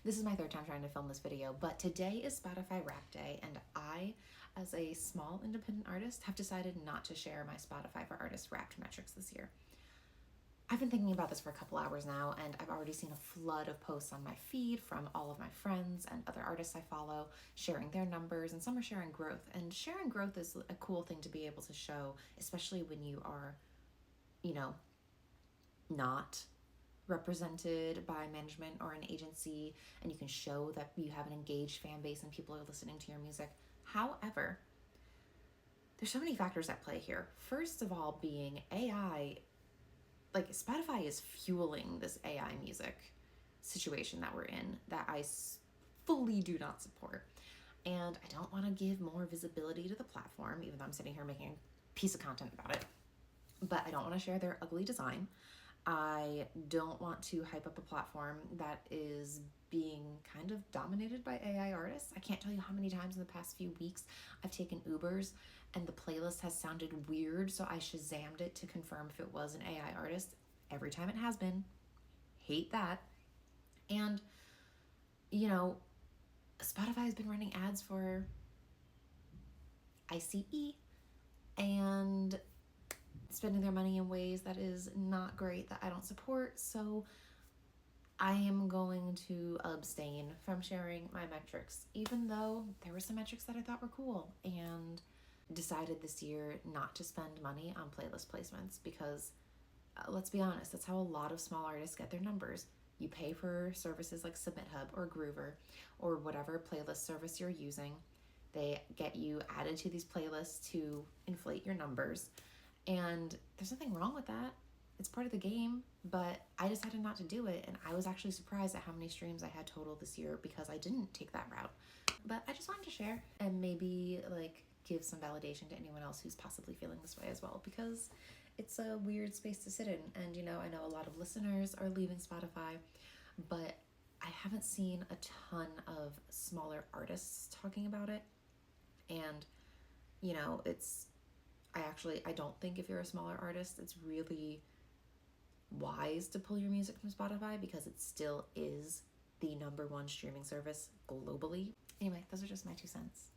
This is my third time trying to film this video, but today is Spotify Wrapped Day, and I, as a small independent artist, have decided not to share my Spotify for Artists Wrapped metrics this year. I've been thinking about this for a couple hours now, and I've already seen a flood of posts on my feed from all of my friends and other artists I follow sharing their numbers, and some are sharing growth. And sharing growth is a cool thing to be able to show, especially when you are, not represented by management or an agency, and you can show that you have an engaged fan base and people are listening to your music. However, there's so many factors at play here. First of all, being AI, like Spotify is fueling this AI music situation that we're in that I fully do not support. And I don't want to give more visibility to the platform, even though I'm sitting here making a piece of content about it. But I don't want to share their ugly design. I don't want to hype up a platform that is being kind of dominated by AI artists. I can't tell you how many times in the past few weeks I've taken Ubers and the playlist has sounded weird, so I Shazammed it to confirm if it was an AI artist. Every time it has been. Hate that. And, Spotify has been running ads for ICE and spending their money in ways that is not great, that I don't support. So I am going to abstain from sharing my metrics, even though there were some metrics that I thought were cool, and decided this year not to spend money on playlist placements because let's be honest, that's how a lot of small artists get their numbers. You pay for services like SubmitHub or Groover or whatever playlist service you're using. They get you added to these playlists to inflate your numbers. And there's nothing wrong with that. It's part of the game, but I decided not to do it. And I was actually surprised at how many streams I had total this year because I didn't take that route. But I just wanted to share and maybe give some validation to anyone else who's possibly feeling this way as well, because it's a weird space to sit in. And, I know a lot of listeners are leaving Spotify, but I haven't seen a ton of smaller artists talking about it. And, I don't think if you're a smaller artist, it's really wise to pull your music from Spotify because it still is the #1 streaming service globally. Anyway, those are just my 2 cents.